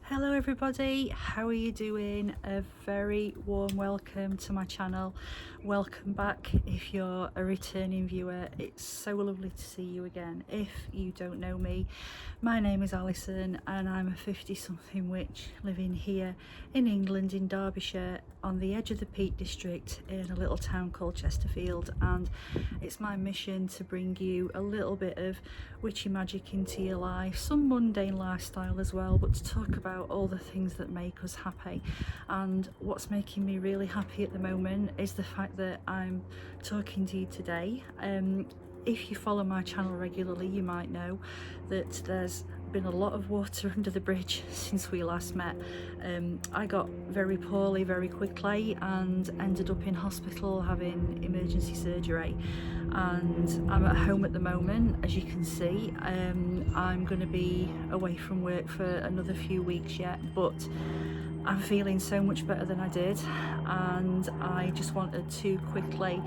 Hello everybody, how are you doing? A very warm welcome to my channel. Welcome back if you're a returning viewer. It's so lovely to see you again. If you don't know me, my name is Alison and I'm a 50-something witch living here in England, in Derbyshire, on the edge of the Peak District in a little town called Chesterfield, and it's my mission to bring you a little bit of witchy magic into your life, some mundane lifestyle as well, but to talk about all the things that make us happy. And what's making me really happy at the moment is the fact that I'm talking to you today. If you follow my channel regularly, you might know that there's been a lot of water under the bridge since we last met. I got very poorly very quickly and ended up in hospital having emergency surgery, and I'm at home at the moment. As you can see, I'm going to be away from work for another few weeks yet, but I'm feeling so much better than I did, and I just wanted to quickly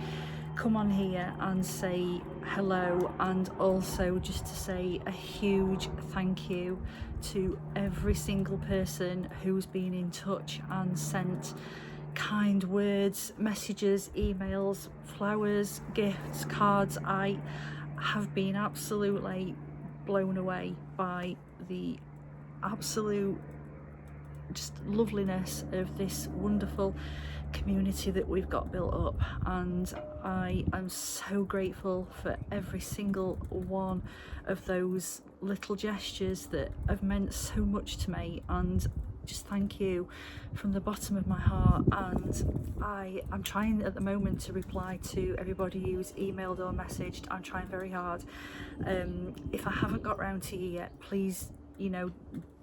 come on here and say hello, and also just to say a huge thank you to every single person who's been in touch and sent kind words, messages, emails, flowers, gifts, cards. I have been absolutely blown away by the absolute just loveliness of this wonderful community that we've got built up, and I am so grateful for every single one of those little gestures that have meant so much to me, and just thank you from the bottom of my heart. And I'm trying at the moment to reply to everybody who's emailed or messaged. I'm trying very hard. If I haven't got round to you yet, please,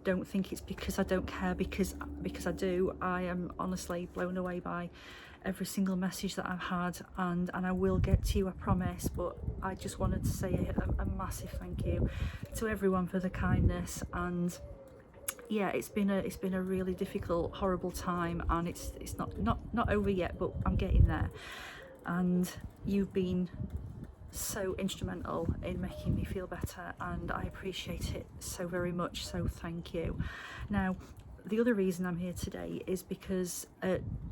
don't think it's because I don't care, because I do. I am honestly blown away by every single message that I've had, and I will get to you, I promise. But I just wanted to say a massive thank you to everyone for the kindness. And yeah, it's been a really difficult, horrible time, and it's not over yet, but I'm getting there. And you've been so instrumental in making me feel better, and I appreciate it so very much, so thank you. Now, the other reason I'm here today is because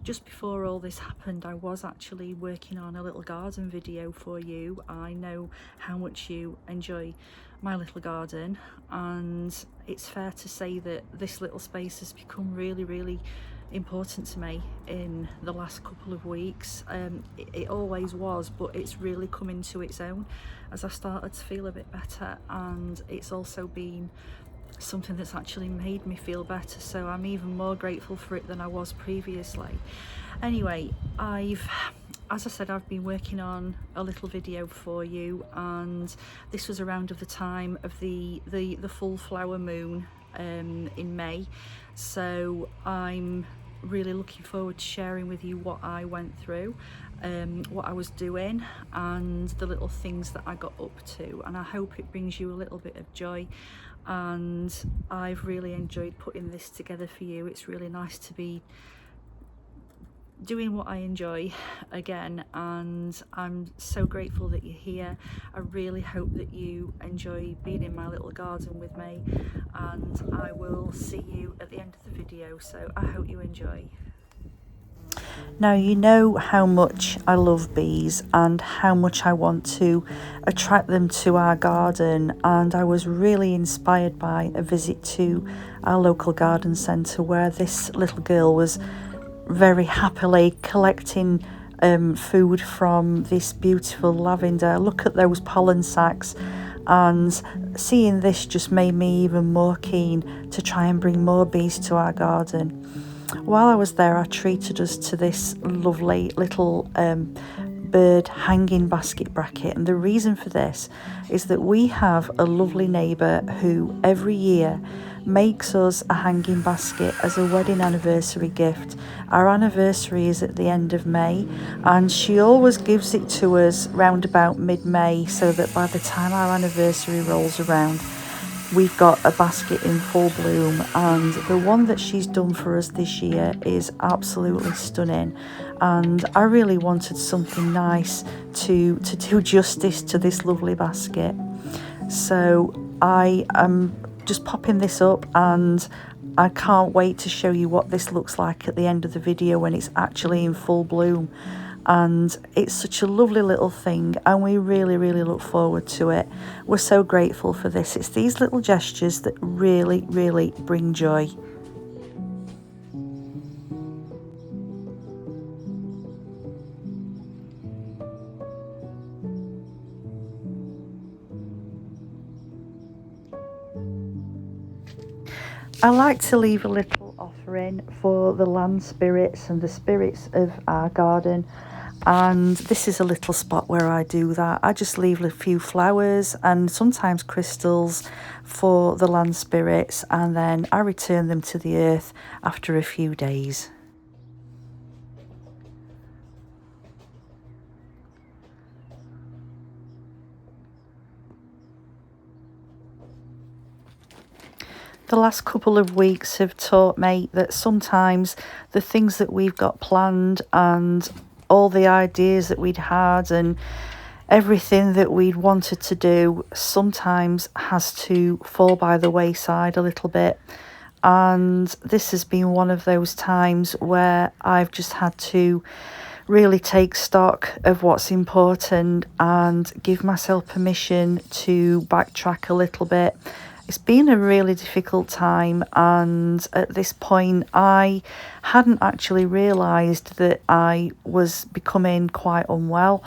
just before all this happened, I was actually working on a little garden video for you. I know how much you enjoy my little garden, and it's fair to say that this little space has become really important to me in the last couple of weeks. It always was, but it's really come into its own as I started to feel a bit better, and it's also been something that's actually made me feel better, so I'm even more grateful for it than I was previously. Anyway, as I said, I've been working on a little video for you, and this was around the time of the full flower moon in May, so I'm really looking forward to sharing with you what I went through, what I was doing, and the little things that I got up to, and I hope it brings you a little bit of joy. And I've really enjoyed putting this together for you. It's really nice to be doing what I enjoy again, and I'm so grateful that you're here. I really hope that you enjoy being in my little garden with me, and I will see you at the end of the video, so I hope you enjoy. Now, you know how much I love bees and how much I want to attract them to our garden, and I was really inspired by a visit to our local garden centre where this little girl was very happily collecting food from this beautiful lavender. Look at those pollen sacs, and seeing this just made me even more keen to try and bring more bees to our garden. While I was there, I treated us to this lovely little bird hanging basket bracket, and the reason for this is that we have a lovely neighbour who every year makes us a hanging basket as a wedding anniversary gift. Our anniversary is at the end of May, and she always gives it to us round about mid-May, so that by the time our anniversary rolls around, we've got a basket in full bloom. And the one that she's done for us this year is absolutely stunning, and I really wanted something nice to do justice to this lovely basket. So I am just popping this up, and I can't wait to show you what this looks like at the end of the video when it's actually in full bloom. And it's such a lovely little thing, and we really look forward to it. We're so grateful for this. It's these little gestures that really bring joy. I like to leave a little offering for the land spirits and the spirits of our garden, and this is a little spot where I do that. I just leave a few flowers and sometimes crystals for the land spirits, and then I return them to the earth after a few days. The last couple of weeks have taught me that sometimes the things that we've got planned and all the ideas that we'd had and everything that we'd wanted to do sometimes has to fall by the wayside a little bit. And this has been one of those times where I've just had to really take stock of what's important and give myself permission to backtrack a little bit. It's been a really difficult time, and at this point I hadn't actually realised that I was becoming quite unwell,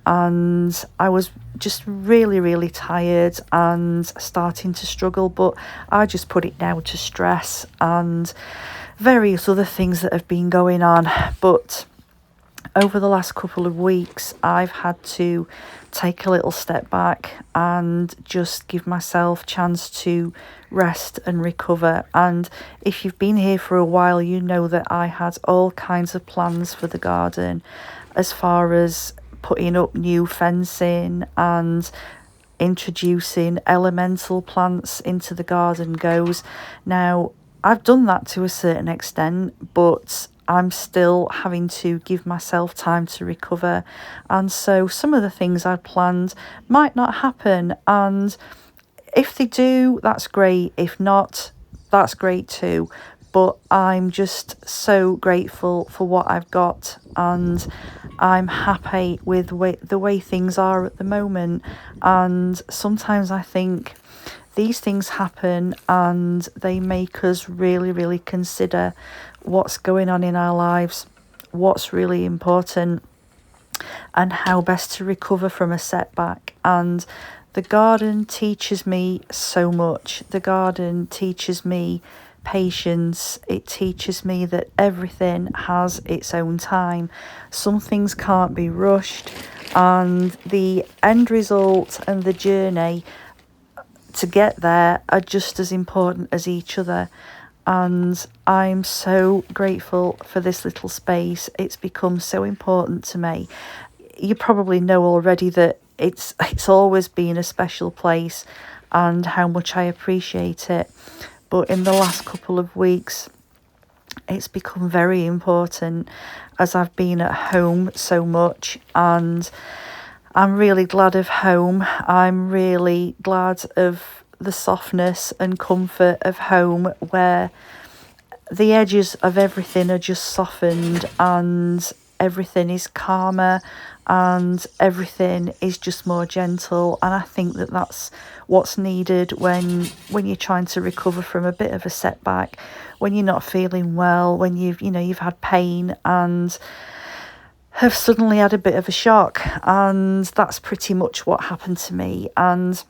and I was just really tired and starting to struggle, but I just put it down to stress and various other things that have been going on. But over the last couple of weeks I've had to take a little step back and just give myself a chance to rest and recover. And if you've been here for a while, you know that I had all kinds of plans for the garden, as far as putting up new fencing and introducing elemental plants into the garden goes. Now, I've done that to a certain extent, but I'm still having to give myself time to recover, and so some of the things I planned might not happen, and if they do, that's great. If not, that's great too. But I'm just so grateful for what I've got, and I'm happy with the way things are at the moment. And sometimes I think these things happen and they make us really consider what's going on in our lives, what's really important, and how best to recover from a setback. And the garden teaches me so much. The garden teaches me patience. It teaches me that everything has its own time. Some things can't be rushed, and the end result and the journey to get there are just as important as each other. And I'm so grateful for this little space. It's become so important to me. You probably know already that it's always been a special place and how much I appreciate it. But in the last couple of weeks, it's become very important as I've been at home so much, and I'm really glad of home. I'm really glad of the softness and comfort of home, where the edges of everything are just softened and everything is calmer and everything is just more gentle. And I think that that's what's needed when you're trying to recover from a bit of a setback, when you're not feeling well, when you've had pain and have suddenly had a bit of a shock. And that's pretty much what happened to me. And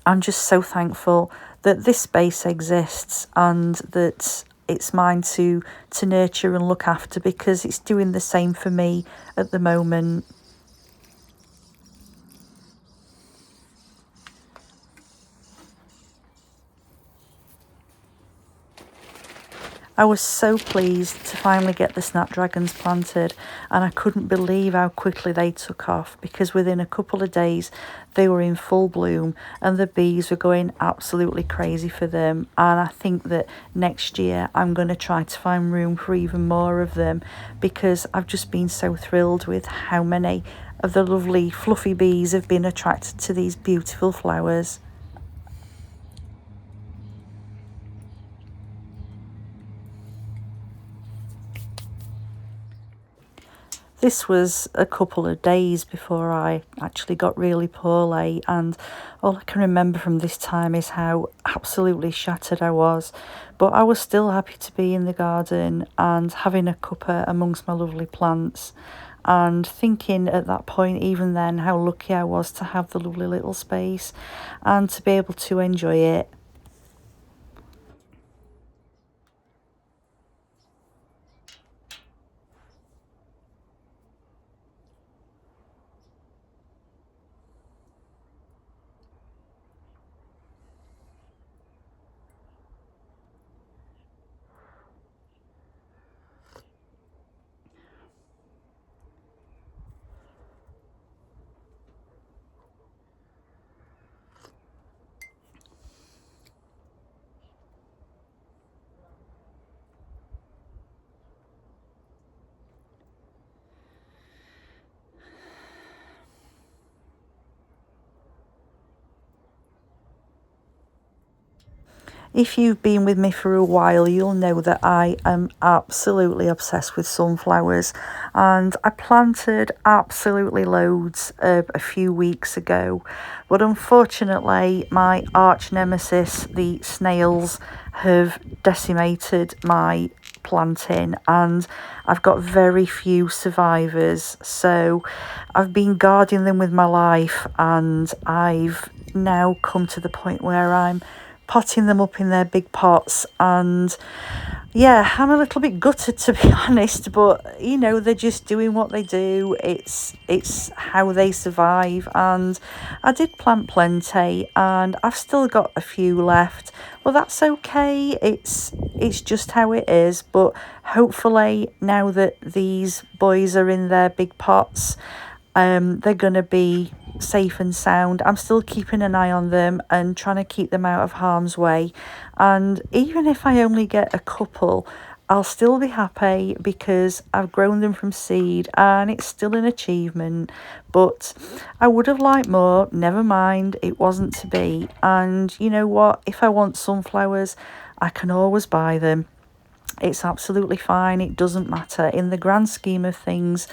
I'm just so thankful that this space exists and that it's mine to nurture and look after, because it's doing the same for me at the moment. I was so pleased to finally get the snapdragons planted, and I couldn't believe how quickly they took off, because within a couple of days they were in full bloom and the bees were going absolutely crazy for them. And I think that next year I'm going to try to find room for even more of them, because I've just been so thrilled with how many of the lovely fluffy bees have been attracted to these beautiful flowers. this was a couple of days before I actually got really poorly, and all I can remember from this time is how absolutely shattered I was. But I was still happy to be in the garden and having a cuppa amongst my lovely plants, and thinking at that point, even then, how lucky I was to have the lovely little space and to be able to enjoy it. If you've been with me for a while, you'll know that I am absolutely obsessed with sunflowers, and I planted absolutely loads a few weeks ago, but unfortunately my arch nemesis, the snails, have decimated my planting, and I've got very few survivors. So I've been guarding them with my life, and I've now come to the point where I'm potting them up in their big pots, and yeah, I'm a little bit gutted, to be honest, but you know, they're just doing what they do. It's how they survive, and I did plant plenty and I've still got a few left. Well, that's okay. It's just how it is. But hopefully now that these boys are in their big pots, they're gonna be safe and sound. I'm still keeping an eye on them and trying to keep them out of harm's way. And even if I only get a couple, I'll still be happy because I've grown them from seed and it's still an achievement. But I would have liked more. Never mind, it wasn't to be. And you know what? If I want sunflowers, I can always buy them. It's absolutely fine. It doesn't matter. In the grand scheme of things,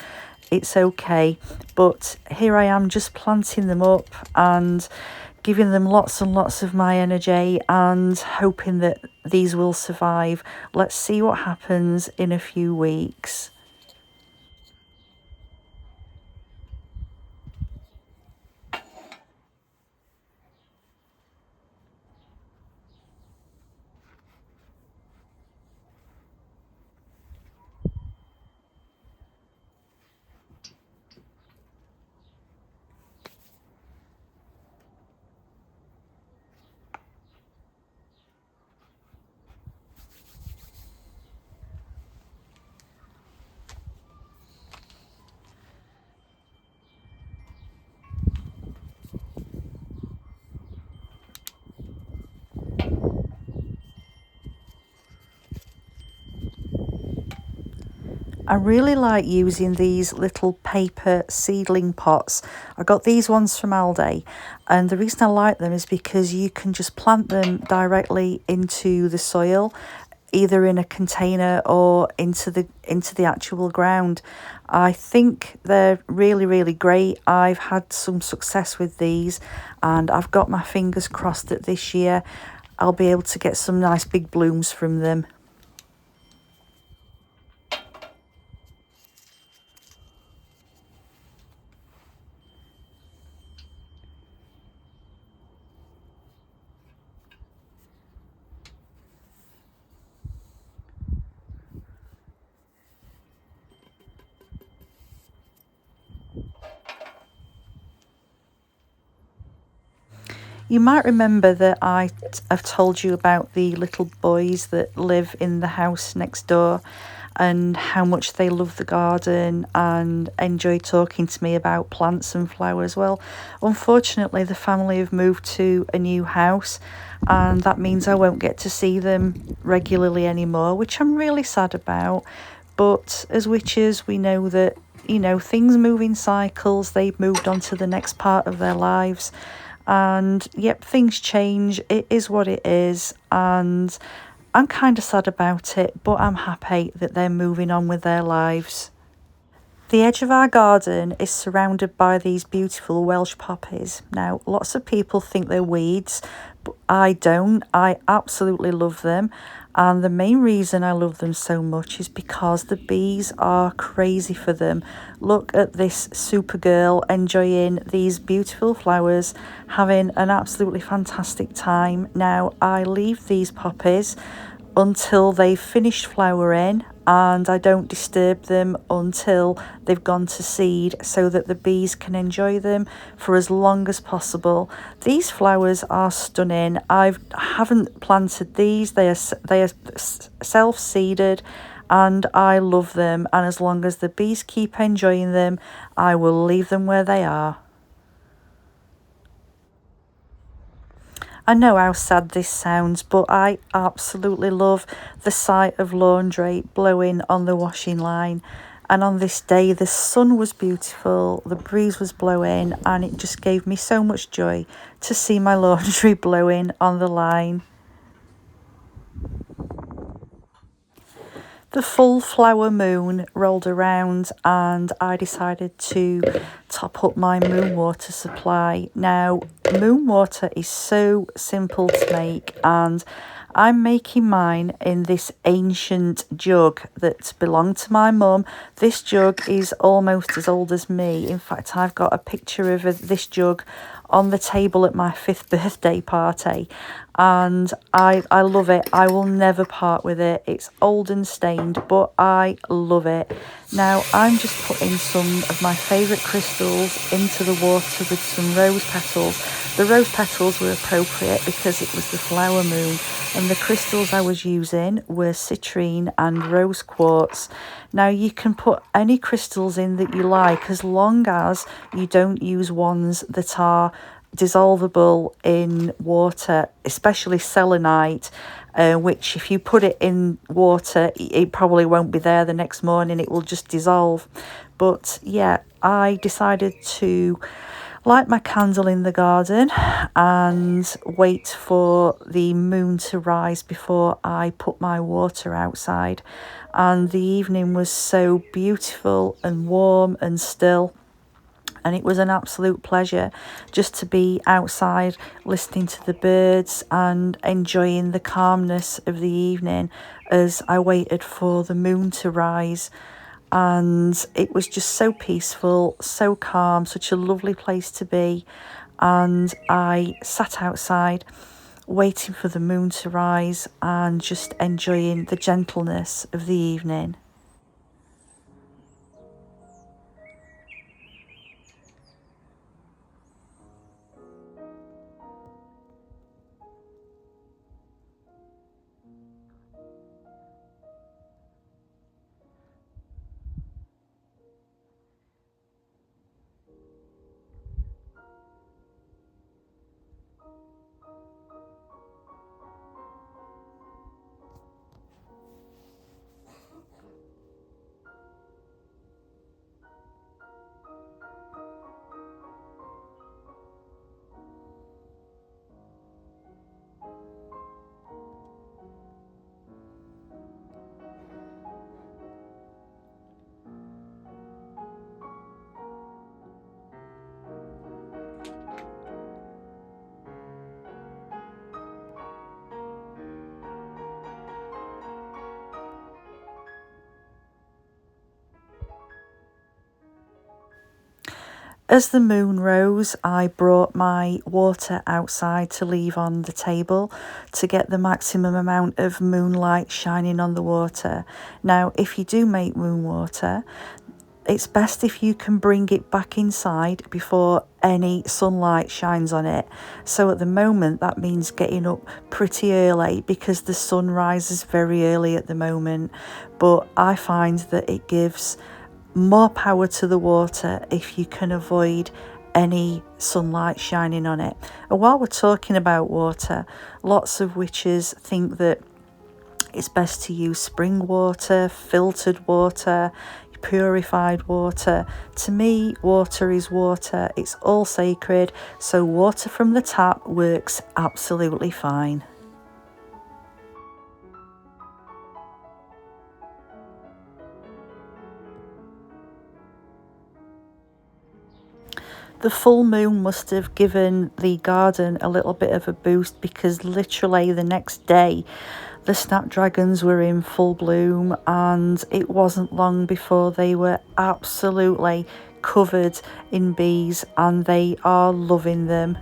it's okay. But here I am just planting them up and giving them lots and lots of my energy and hoping that these will survive. Let's see what happens in a few weeks. I really like using these little paper seedling pots. I got these ones from Aldi, and the reason I like them is because you can just plant them directly into the soil, either in a container or into the actual ground. I think they're really great. I've had some success with these, and I've got my fingers crossed that this year I'll be able to get some nice big blooms from them. You might remember that I've told you about the little boys that live in the house next door and how much they love the garden and enjoy talking to me about plants and flowers. Well, unfortunately, the family have moved to a new house, and that means I won't get to see them regularly anymore, which I'm really sad about. But as witches, we know that, you know, things move in cycles. They've moved on to the next part of their lives. And yep, things change. It is what it is. And I'm kind of sad about it, but I'm happy that they're moving on with their lives. The edge of our garden is surrounded by these beautiful Welsh poppies. Now, lots of people think they're weeds, but I don't. I absolutely love them. And the main reason I love them so much is because the bees are crazy for them. Look at this super girl enjoying these beautiful flowers, having an absolutely fantastic time. Now, I leave these poppies until they've finished flowering, and I don't disturb them until they've gone to seed, so that the bees can enjoy them for as long as possible. These flowers are stunning. I haven't planted these. They are self-seeded, and I love them, and as long as the bees keep enjoying them, I will leave them where they are. I know how sad this sounds, but I absolutely love the sight of laundry blowing on the washing line. And on this day, the sun was beautiful, the breeze was blowing, and it just gave me so much joy to see my laundry blowing on the line. The full flower moon rolled around, and I decided to top up my moon water supply. Now, moon water is so simple to make, and I'm making mine in this ancient jug that belonged to my mum. This jug is almost as old as me. In fact, I've got a picture of this jug on the table at my 5th birthday party, and I love it. I will never part with it. It's old and stained, but I love it. Now, I'm just putting some of my favourite crystals into the water with some rose petals. The rose petals were appropriate because it was the flower moon, and the crystals I was using were citrine and rose quartz. Now, you can put any crystals in that you like, as long as you don't use ones that are dissolvable in water, especially selenite, which if you put it in water, it probably won't be there the next morning. It will just dissolve. But yeah, I decided to light my candle in the garden and wait for the moon to rise before I put my water outside. And the evening was so beautiful and warm and still, and it was an absolute pleasure just to be outside listening to the birds and enjoying the calmness of the evening as I waited for the moon to rise. And it was just so peaceful, so calm, such a lovely place to be. And I sat outside waiting for the moon to rise and just enjoying the gentleness of the evening. As the moon rose, I brought my water outside to leave on the table to get the maximum amount of moonlight shining on the water. Now, if you do make moon water, it's best if you can bring it back inside before any sunlight shines on it. So at the moment, that means getting up pretty early because the sun rises very early at the moment. But I find that it gives more power to the water if you can avoid any sunlight shining on it. And while we're talking about water, lots of witches think that it's best to use spring water, filtered water, purified water. To me, water is water. It's all sacred, so water from the tap works absolutely fine. The full moon must have given the garden a little bit of a boost, because literally the next day the snapdragons were in full bloom, and it wasn't long before they were absolutely covered in bees, and they are loving them.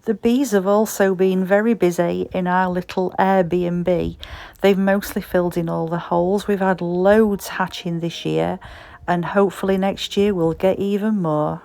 The bees have also been very busy in our little Airbnb. They've mostly filled in all the holes. We've had loads hatching this year, and hopefully next year we'll get even more.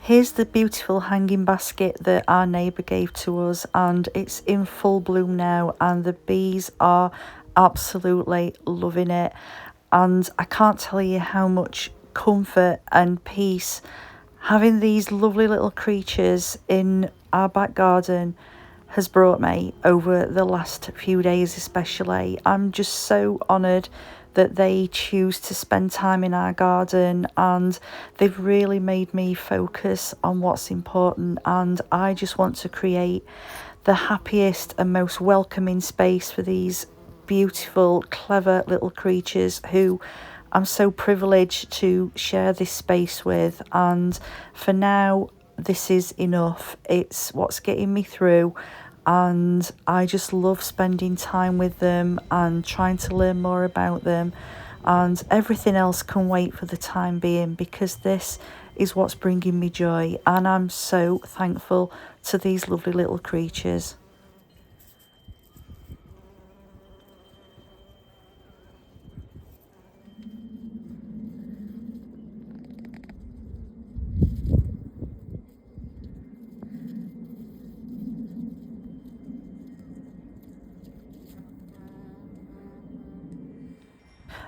Here's the beautiful hanging basket that our neighbour gave to us, and it's in full bloom now, and the bees are absolutely loving it. And I can't tell you how much comfort and peace having these lovely little creatures in our back garden has brought me over the last few days especially. I'm just so honoured that they choose to spend time in our garden, and they've really made me focus on what's important, and I just want to create the happiest and most welcoming space for these beautiful, clever little creatures who I'm so privileged to share this space with. And for now, this is enough. It's what's getting me through, and I just love spending time with them and trying to learn more about them, and everything else can wait for the time being, because this is what's bringing me joy, and I'm so thankful to these lovely little creatures.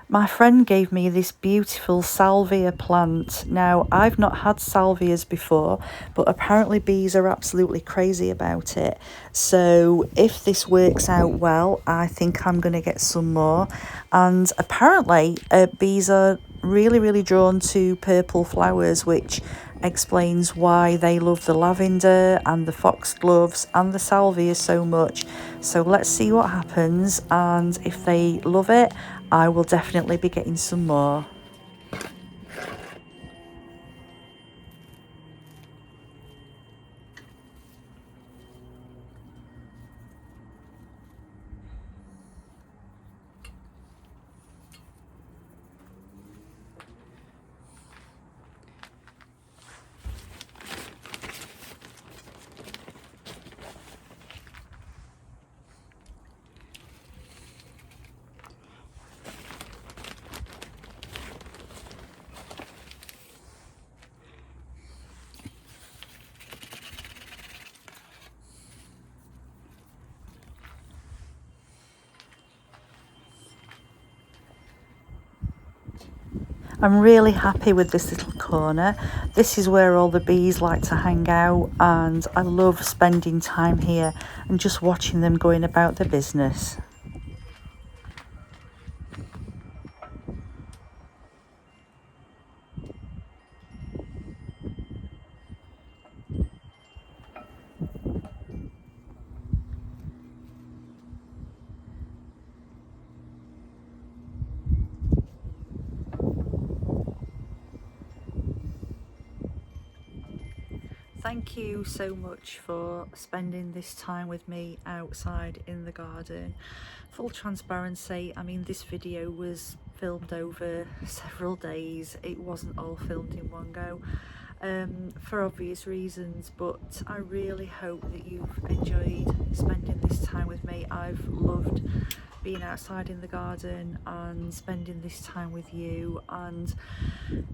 My friend gave me this beautiful salvia plant. Now, I've not had salvias before, but apparently bees are absolutely crazy about it. So if this works out well, I think I'm going to get some more. And apparently bees are really drawn to purple flowers, which explains why they love the lavender and the foxgloves and the salvia so much. So let's see what happens, and if they love it, I will definitely be getting some more. I'm really happy with this little corner. This is where all the bees like to hang out, and I love spending time here and just watching them going about their business. Thank you so much for spending this time with me outside in the garden. Full transparency, I mean, this video was filmed over several days. It wasn't all filmed in one go. for obvious reasons, but I really hope that you've enjoyed spending this time with me. I've loved being outside in the garden and spending this time with you, and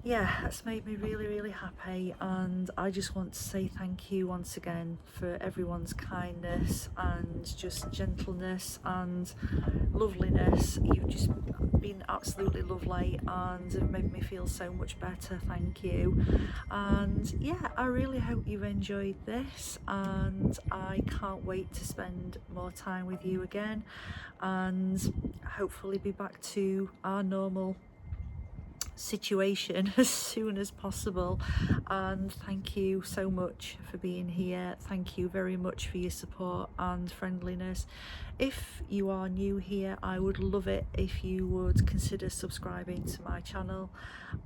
yeah, that's made me really happy. And I just want to say thank you once again for everyone's kindness and just gentleness and loveliness. You've just been absolutely lovely and have made me feel so much better. Thank you. And yeah, I really hope you've enjoyed this, and I can't wait to spend more time with you again and hopefully be back to our normal situation as soon as possible. And thank you so much for being here. Thank you very much for your support and friendliness. If you are new here, I would love it if you would consider subscribing to my channel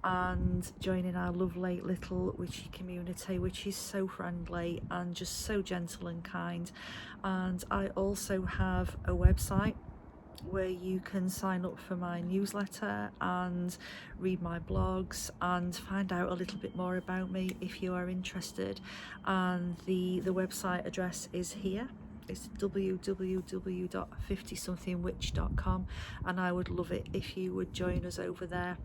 and joining our lovely little witchy community, which is so friendly and just so gentle and kind. And I also have a website where you can sign up for my newsletter and read my blogs and find out a little bit more about me if you are interested. And the website address is here. It's www.50somethingwitch.com, and I would love it if you would join us over there.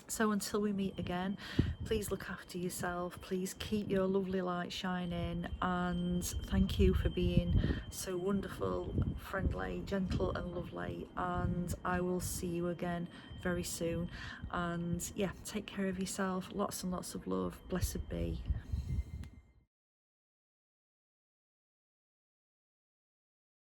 So until we meet again, please look after yourself, please keep your lovely light shining, and thank you for being so wonderful, friendly, gentle and lovely. And I will see you again very soon. And yeah, take care of yourself. Lots and lots of love. Blessed be.